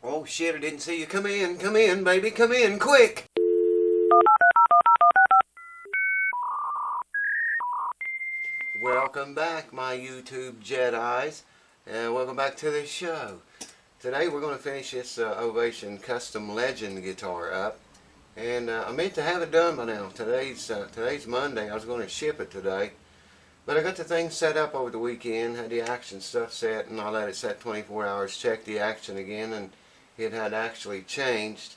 Oh shit, I didn't see you. Come in, baby, come in, quick! Welcome back, my YouTube Jedis, and welcome back to the show. Today we're going to finish this Ovation Custom Legend Guitar up, and I meant to have it done by now. Today's Monday. I was going to ship it today, but I got the thing set up over the weekend, had the action stuff set, and I let it set 24 hours, checked the action again, and it had actually changed.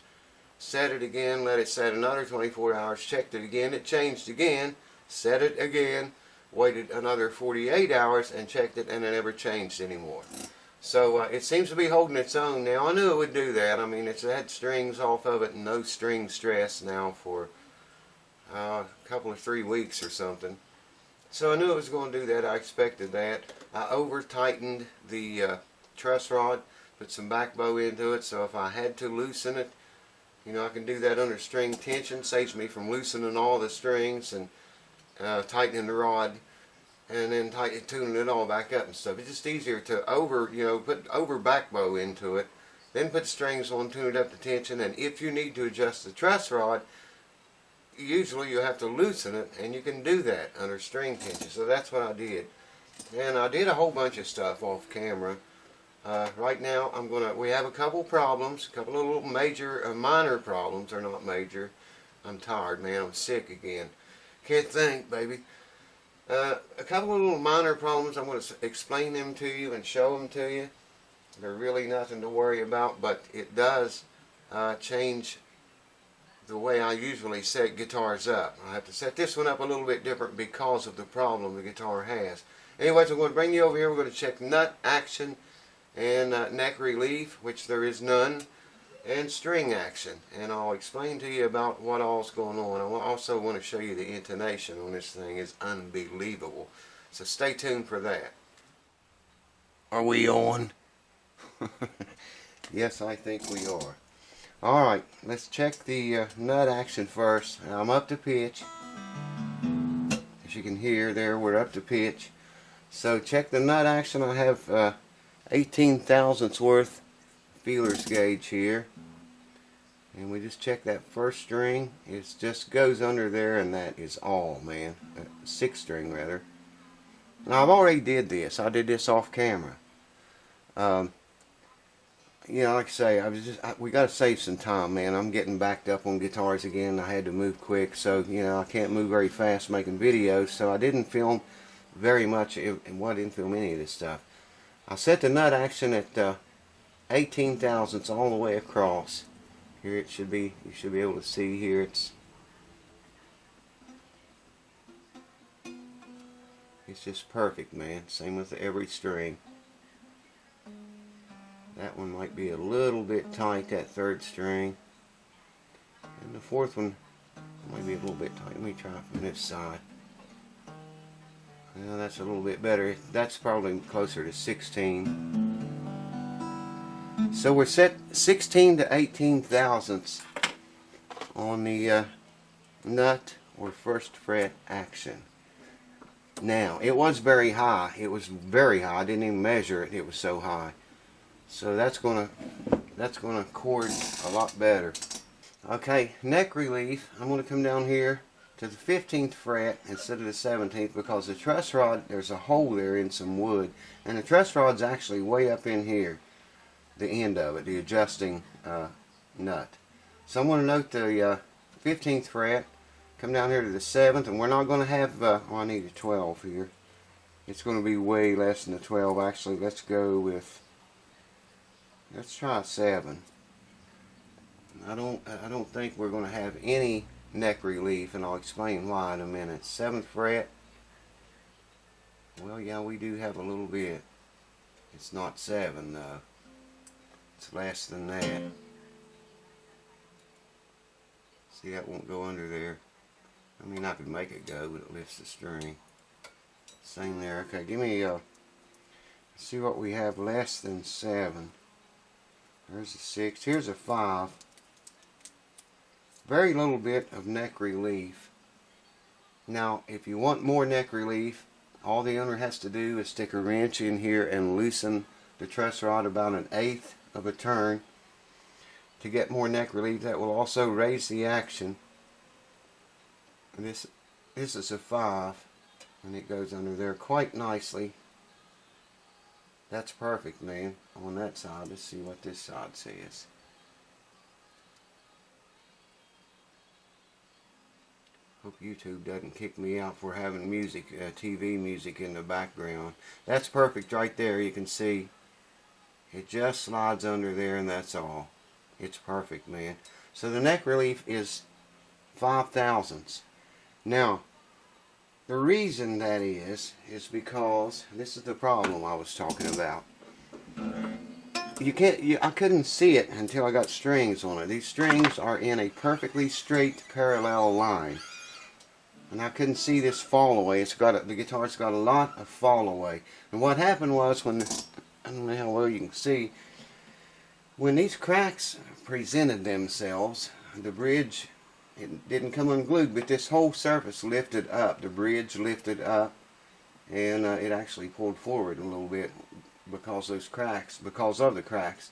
Set it again, let it set another 24 hours, checked it again, it changed again, set it again, waited another 48 hours and checked it, and it never changed anymore. So it seems to be holding its own now. I knew it would do that. I mean, it's had strings off of it and no string stress now for a couple of 3 weeks or something. So I knew it was going to do that. I expected that. I over tightened the truss rod, put some back bow into it, so if I had to loosen it, you know, I can do that under string tension. Saves me from loosening all the strings and tightening the rod and then tuning it all back up and stuff. It's just easier to put over back bow into it, then put strings on, tune it up to tension, and if you need to adjust the truss rod, usually you have to loosen it, and you can do that under string tension. So that's what I did. And I did a whole bunch of stuff off camera. Right now we have a couple problems, a couple of little minor problems. They're not major. I'm tired, man. I'm sick again. Can't think, baby. A couple of little minor problems. I'm going to explain them to you and show them to you. They're really nothing to worry about, but it does change the way I usually set guitars up. I have to set this one up a little bit different because of the problem the guitar has. Anyways, I'm going to bring you over here. We're going to check nut action and neck relief, which there is none, and string action, and I'll explain to you about what all's going on. I also want to show you the intonation on this thing is unbelievable, so stay tuned for that. Are we on? Yes, I think we are. Alright, let's check the nut action first. I'm up to pitch. As you can hear there, we're up to pitch. So check the nut action. I have 18 thousandths worth feelers gauge here, and we just check that first string. It just goes under there, and that is all, man. 6th string rather. Now I've already did this. I did this off camera. You know, like I say, we got to save some time, man. I'm getting backed up on guitars again. I had to move quick, so you know I can't move very fast making videos. So I didn't film very much, and I didn't film any of this stuff. I set the nut action at 18 thousandths all the way across. Here it should be, you should be able to see here, it's just perfect, man. Same with every string. That one might be a little bit tight, that 3rd string, and the 4th one might be a little bit tight. Let me try from this side. Well, that's a little bit better. That's probably closer to 16. So we're set 16 to 18 thousandths on the nut or 1st fret action. Now, it was very high. It was very high. I didn't even measure it. It was so high. So that's gonna chord a lot better. Okay, neck relief. I'm gonna come down here to the 15th fret instead of the 17th because the truss rod, there's a hole there in some wood, and the truss rod's actually way up in here, the end of it, the adjusting nut. So I'm going to note the 15th fret, come down here to the 7th, and we're not going to have, I need a 12 here. It's going to be way less than the 12 actually. Let's go with, let's try a 7. I don't think we're going to have any neck relief, and I'll explain why in a minute. 7th fret, well, yeah, we do have a little bit. It's not 7 though. It's less than that. See, that won't go under there. I mean, I could make it go, but it lifts the string. Same there. Okay, give me see what we have less than 7. There's a 6. Here's a 5. Very little bit of neck relief. Now, if you want more neck relief, all the owner has to do is stick a wrench in here and loosen the truss rod about 1/8 of a turn, to get more neck relief. That will also raise the action. And this is a 5, and it goes under there quite nicely. That's perfect, man, on that side. Let's see what this side says. Hope YouTube doesn't kick me out for having music, TV music in the background. That's perfect right there. You can see it just slides under there, and that's all. It's perfect, man. So the neck relief is 5 thousandths. Now, the reason that is because this is the problem I was talking about. I couldn't see it until I got strings on it. These strings are in a perfectly straight parallel line, and I couldn't see this fall away. The guitar's got a lot of fall away. And what happened was, when I don't know how well you can see, when these cracks presented themselves, the bridge, it didn't come unglued, but this whole surface lifted up. The bridge lifted up, and it actually pulled forward a little bit because of the cracks.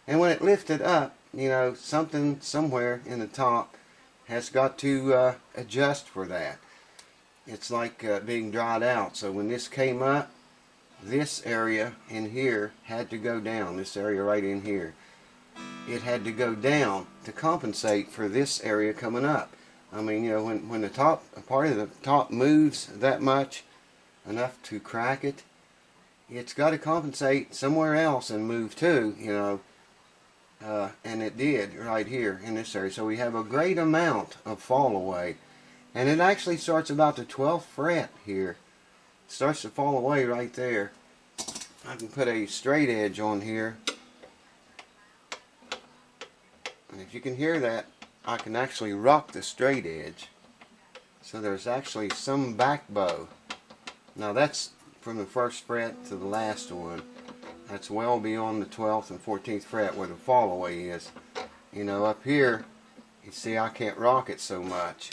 And when it lifted up, you know, something somewhere in the top has got to adjust for that. It's like being dried out. So when this came up, this area in here had to go down. This area right in here, it had to go down to compensate for this area coming up. I mean, you know, when the top part of the top moves that much, enough to crack it, it's got to compensate somewhere else and move too, you know. And it did right here in this area. So we have a great amount of fall away, and it actually starts about the 12th fret here. It starts to fall away right there. I can put a straight edge on here, and if you can hear that, I can actually rock the straight edge. So there's actually some back bow. Now that's from the 1st fret to the last one. That's well beyond the 12th and 14th fret where the fall away is. You know, up here, you see I can't rock it so much.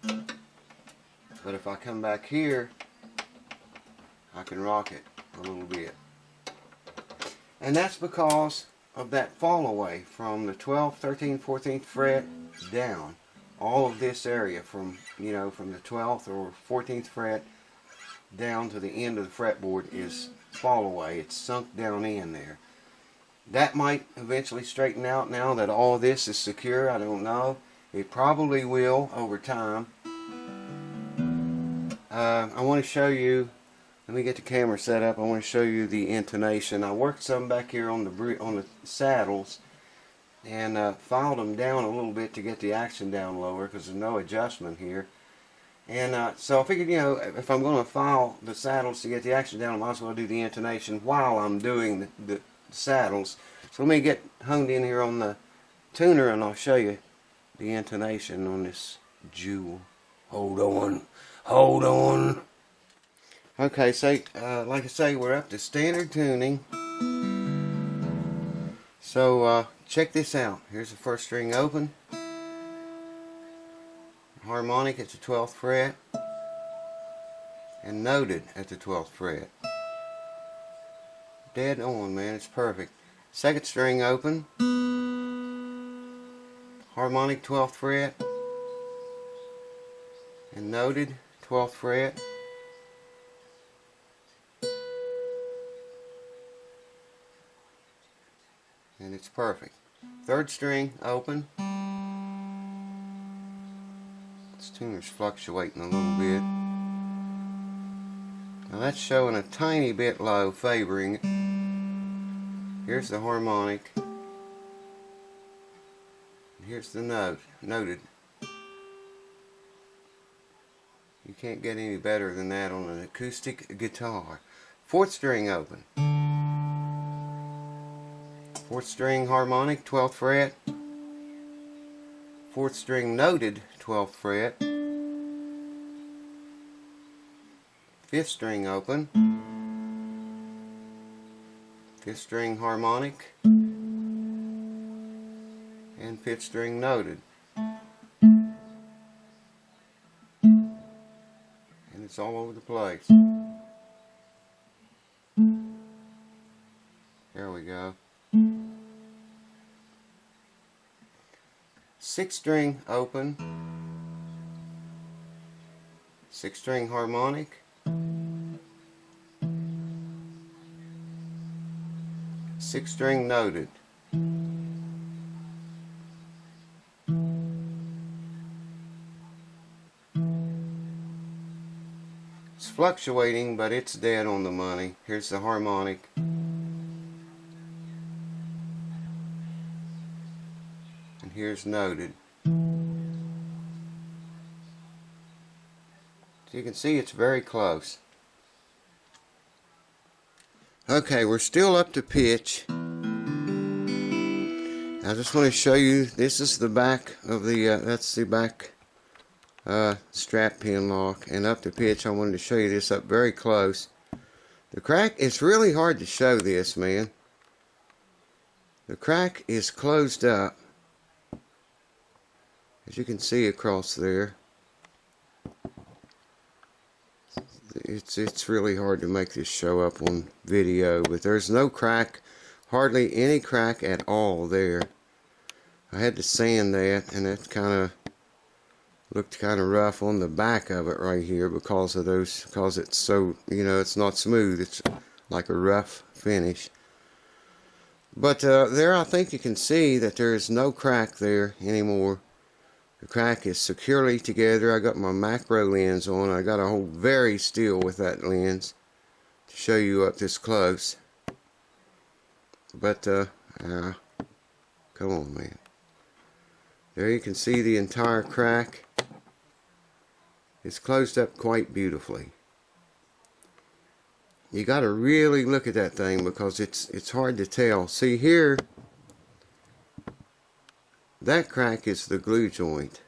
But if I come back here, I can rock it a little bit. And that's because of that fall away from the 12th, 13th, 14th fret down. All of this area from, you know, from the 12th or 14th fret down to the end of the fretboard is fall away. It's sunk down in there. That might eventually straighten out now that all of this is secure. I don't know. It probably will over time. I want to show you, let me get the camera set up. I want to show you the intonation. I worked some back here on the saddles and filed them down a little bit to get the action down lower because there's no adjustment here. And so I figured, you know, if I'm going to file the saddles to get the action down, I might as well do the intonation while I'm doing the saddles. So let me get honed in here on the tuner, and I'll show you the intonation on this jewel. Hold on. Hold on. Okay, so like I say, we're up to standard tuning. So check this out. Here's the 1st string open. Harmonic at the 12th fret. And noted at the 12th fret. Dead on, man. It's perfect. 2nd string open. Harmonic 12th fret. And noted 12th fret. And it's perfect. 3rd string open. This tuner's fluctuating a little bit. Now that's showing a tiny bit low, favoring it. Here's the harmonic. Here's the note, noted. You can't get any better than that on an acoustic guitar. 4th string open. 4th string harmonic, 12th fret. 4th string noted, 12th fret. 5th string open. 5th string harmonic. And 5th string noted. And it's all over the place. There we go. 6-string open, 6-string harmonic, 6-string noted. It's fluctuating, but it's dead on the money. Here's the harmonic. And here's noted. So you can see it's very close. Okay, we're still up to pitch. I just want to show you, this is the back of the, that's the back strap pin lock, and up to pitch. I wanted to show you this up very close. The crack, it's really hard to show this, man. The crack is closed up, as you can see across there. It's really hard to make this show up on video, but there's no crack, hardly any crack at all there. I had to sand that, and that kind of looked kind of rough on the back of it right here because of those, because it's so, you know, it's not smooth. It's like a rough finish. But there, I think you can see that there is no crack there anymore. The crack is securely together. I got my macro lens on. I got to hold very still with that lens to show you up this close. But come on, man. There you can see the entire crack. It's closed up quite beautifully. You got to really look at that thing because it's hard to tell. See here, that crack is the glue joint,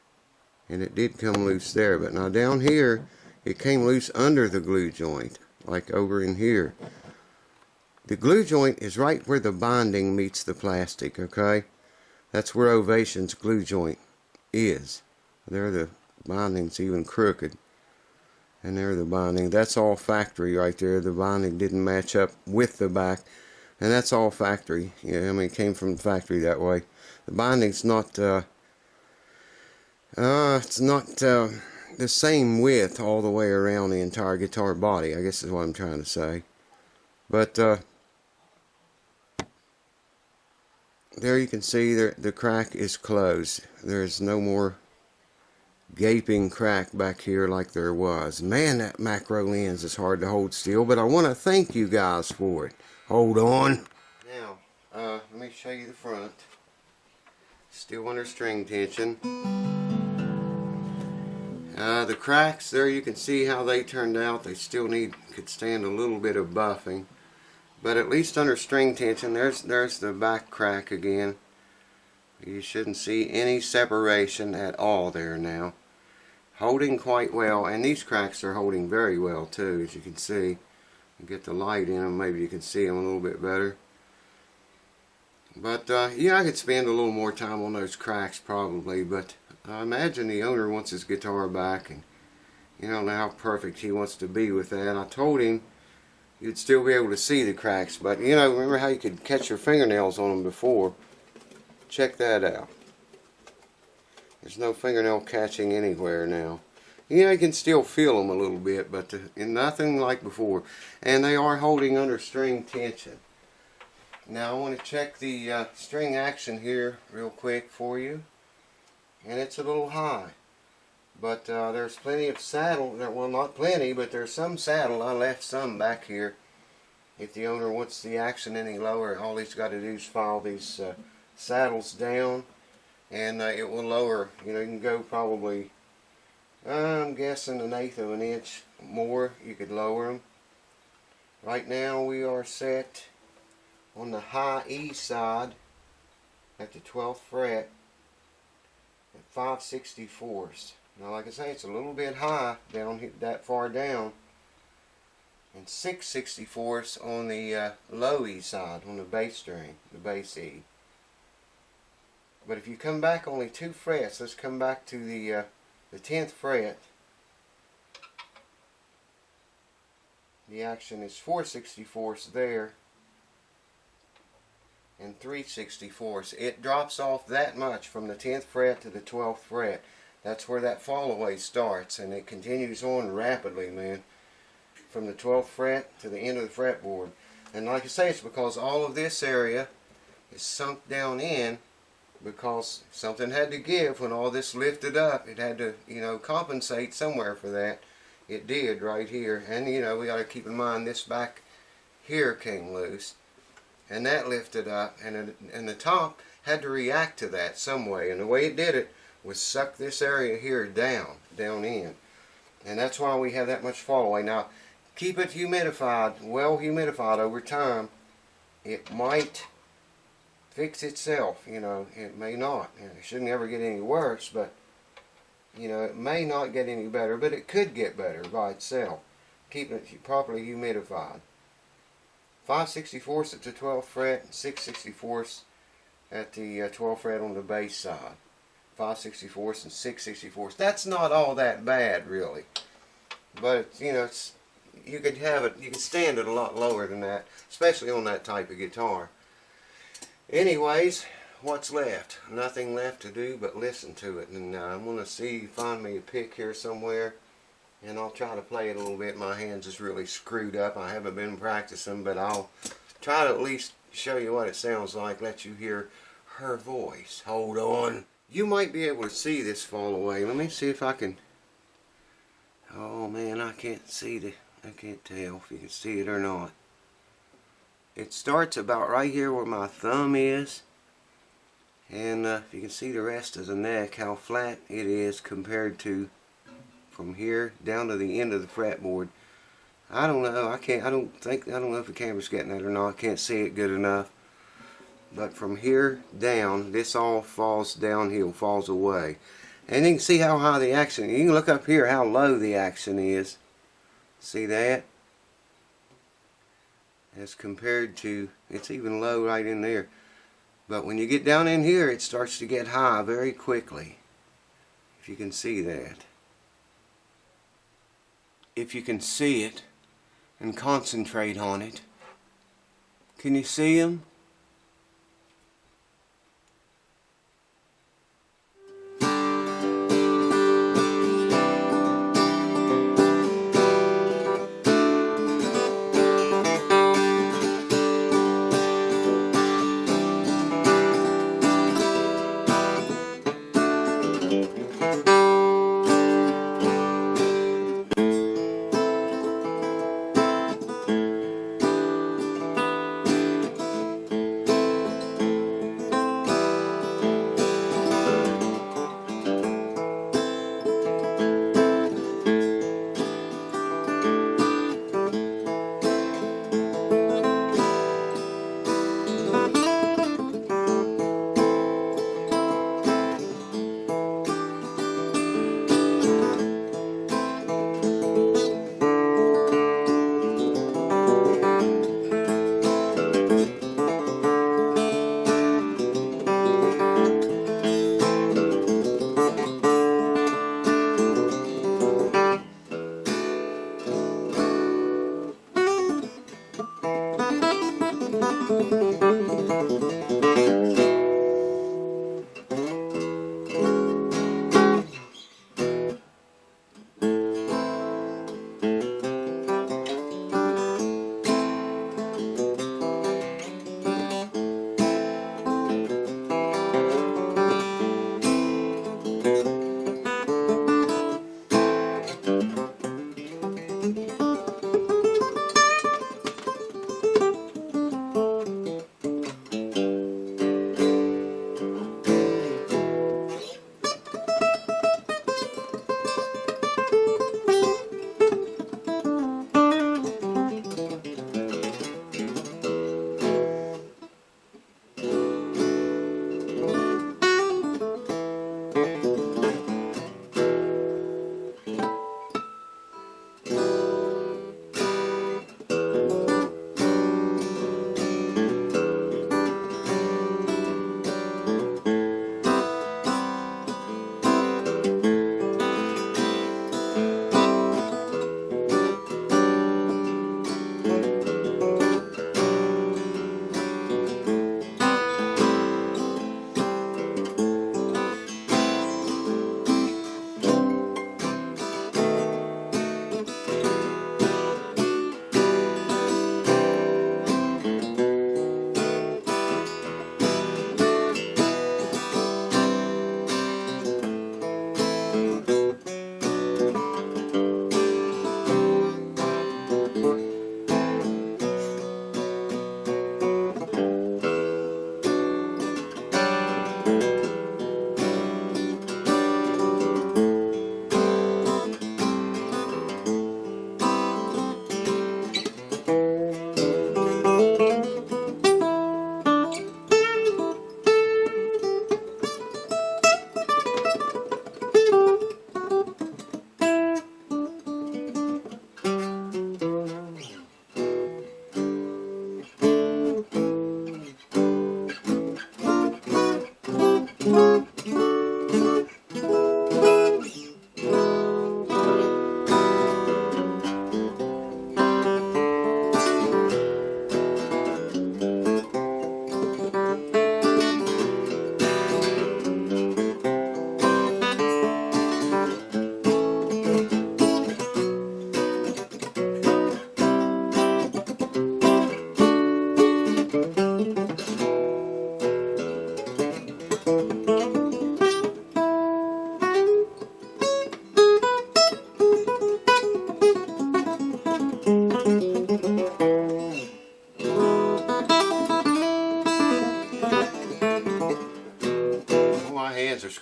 and it did come loose there. But now down here, it came loose under the glue joint, like over in here. The glue joint is right where the binding meets the plastic, okay? That's where Ovation's glue joint is. There the binding's even crooked. And there the binding. That's all factory right there. The binding didn't match up with the back. And that's all factory. Yeah, I mean, it came from the factory that way. The binding's not, it's not the same width all the way around the entire guitar body, I guess is what I'm trying to say. But, there you can see the crack is closed. There's no more gaping crack back here like there was. Man, that macro lens is hard to hold still, but I want to thank you guys for it. Hold on. Now, let me show you the front. Still under string tension. The cracks there, you can see how they turned out. They still could stand a little bit of buffing. But at least under string tension, there's the back crack again. You shouldn't see any separation at all there now. Holding quite well, and these cracks are holding very well too, as you can see. Get the light in them, maybe you can see them a little bit better. But yeah, I could spend a little more time on those cracks probably, but I imagine the owner wants his guitar back, and you don't know how perfect he wants to be with that. I told him you'd still be able to see the cracks, but you know, remember how you could catch your fingernails on them before? Check that out. There's no fingernail catching anywhere now. You know, you can still feel them a little bit, but nothing like before. And they are holding under string tension. Now I want to check the string action here real quick for you. And it's a little high. But there's plenty of saddle, well, not plenty, but there's some saddle. I left some back here. If the owner wants the action any lower, all he's got to do is file these saddles down, and it will lower. You know, you can go probably, I'm guessing 1/8 of an inch more. You could lower them. Right now we are set on the high E side at the 12th fret at 5/64. Now, like I say, it's a little bit high down that far down, and 6/64 on the low E side, on the bass string, the bass E. But if you come back only 2 frets, let's come back to the 10th fret. The action is 4/64 there, and 3/64. It drops off that much from the 10th fret to the 12th fret. That's where that fall away starts, and it continues on rapidly, man, from the 12th fret to the end of the fretboard. And like I say, it's because all of this area is sunk down in, because something had to give when all this lifted up. It had to, you know, compensate somewhere for that. It did right here. And, you know, we got to keep in mind this back here came loose, and that lifted up, and the top had to react to that some way. And the way it did it was suck this area here down in. And that's why we have that much fall away. Now, keep it humidified, well humidified over time. It might fix itself, you know, it may not. You know, it shouldn't ever get any worse, but, you know, it may not get any better, but it could get better by itself. Keeping it properly humidified. 5/64 at the 12th fret, and 6/64 at the 12th fret on the bass side. 5/64 and 6/64. That's not all that bad, really. But, you know, you could have it, you could stand it a lot lower than that, especially on that type of guitar. Anyways, what's left? Nothing left to do but listen to it. And I'm going to find me a pick here somewhere, and I'll try to play it a little bit. My hands is really screwed up. I haven't been practicing, but I'll try to at least show you what it sounds like, let you hear her voice. Hold on. You might be able to see this fall away. Let me see if I can. Oh man, I can't tell if you can see it or not. It starts about right here where my thumb is, and if you can see the rest of the neck, how flat it is compared to from here down to the end of the fretboard. I don't know. I don't know if the camera's getting that or not. I can't see it good enough. But from here down, this all falls downhill, falls away. And you can see how high the action. You can look up here how low the action is. See that? As compared to, it's even low right in there. But when you get down in here, it starts to get high very quickly. If you can see that. If you can see it and concentrate on it. Can you see them?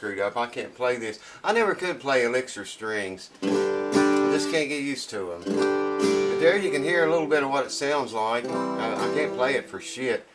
screwed up. I can't play this. I never could play elixir strings. I just can't get used to them. But there you can hear a little bit of what it sounds like. I can't play it for shit.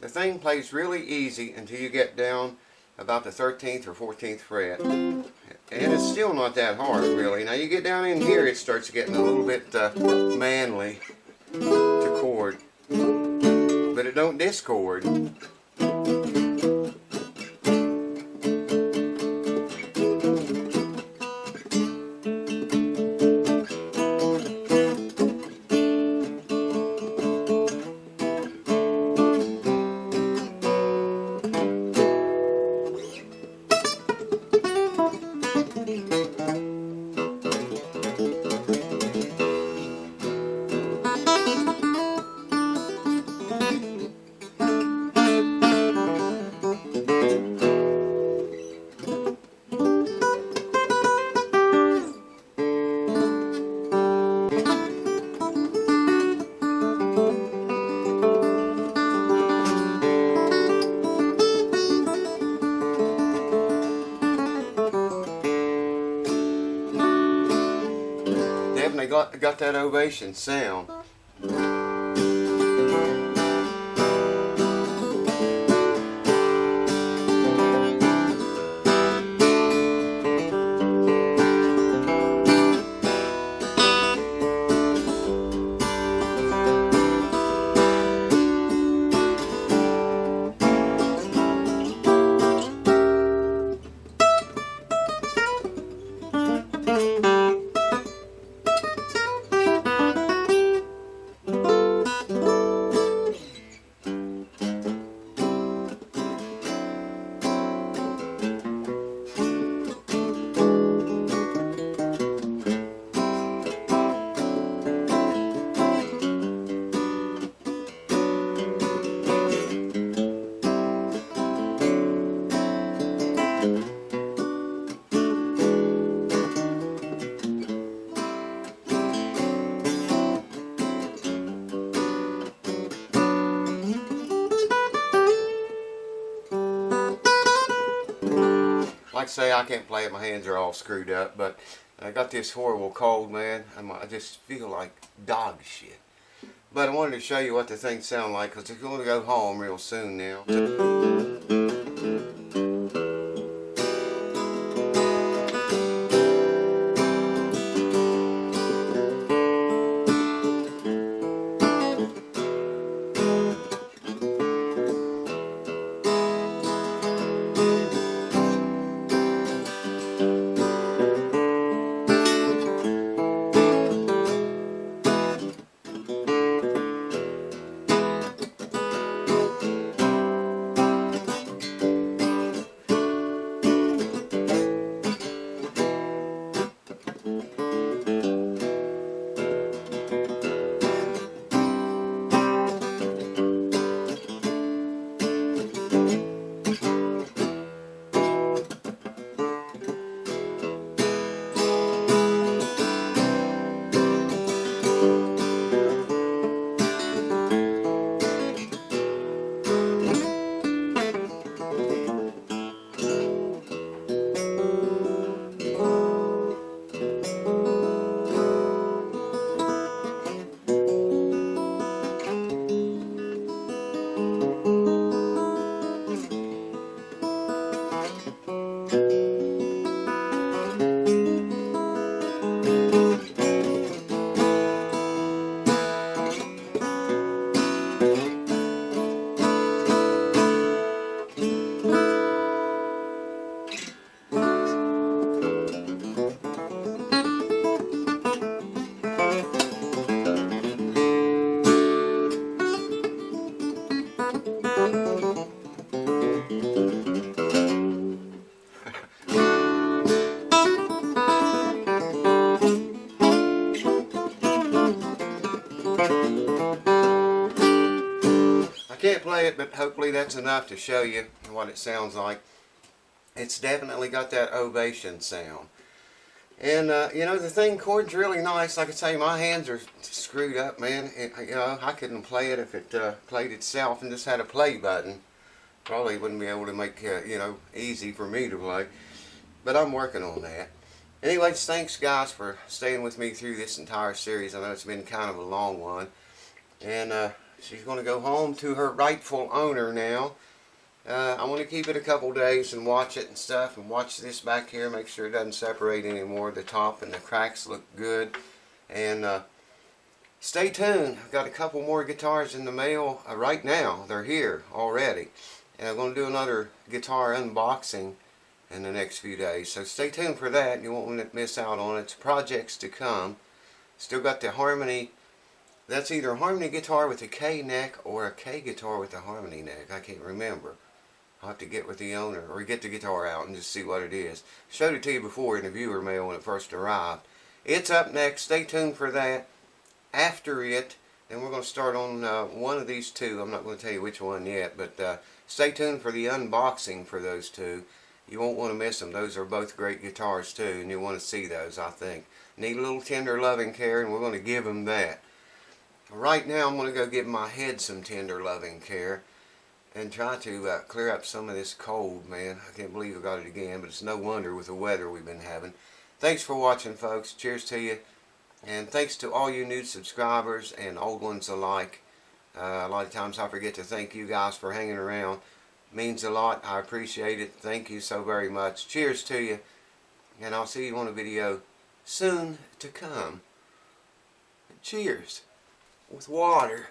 The thing plays really easy until you get down about the 13th or 14th fret, and it's still not that hard really. Now you get down in here, it starts getting a little bit manly to chord, but it don't discord. Definitely got that Ovation sound. Like I say, I can't play it. My hands are all screwed up, but I got this horrible cold, man. I just feel like dog shit. But I wanted to show you what the things sound like, because it's going to go home real soon now. I can't play it, but hopefully that's enough to show you what it sounds like. It's definitely got that Ovation sound. And, you know, the thing chord's really nice. Like I say, my hands are screwed up, man. You know, I couldn't play it if it played itself and just had a play button. Probably wouldn't be able to make, you know, easy for me to play. But I'm working on that. Anyways, thanks, guys, for staying with me through this entire series. I know it's been kind of a long one. And she's going to go home to her rightful owner now. I want to keep it a couple days and watch it and stuff, and watch this back here, make sure it doesn't separate anymore. The top and the cracks look good. And stay tuned. I've got a couple more guitars in the mail right now. They're here already. And I'm going to do another guitar unboxing in the next few days. So stay tuned for that. You won't want to miss out on it. It's projects to come. Still got the harmony. That's either a harmony guitar with a K neck or a K guitar with a harmony neck. I can't remember. I'll have to get with the owner or get the guitar out and just see what it is. Showed it to you before in the viewer mail when it first arrived. It's up next. Stay tuned for that. After it, then we're going to start on one of these two. I'm not going to tell you which one yet, but stay tuned for the unboxing for those two. You won't want to miss them. Those are both great guitars too, and you'll want to see those, I think. Need a little tender loving care, and we're going to give them that. Right now, I'm going to go give my head some tender loving care and try to clear up some of this cold, man. I can't believe I got it again, but it's no wonder with the weather we've been having. Thanks for watching, folks. Cheers to you. And thanks to all you new subscribers and old ones alike. A lot of times I forget to thank you guys for hanging around. Means a lot. I appreciate it. Thank you so very much. Cheers to you. And I'll see you on a video soon to come. Cheers. With water.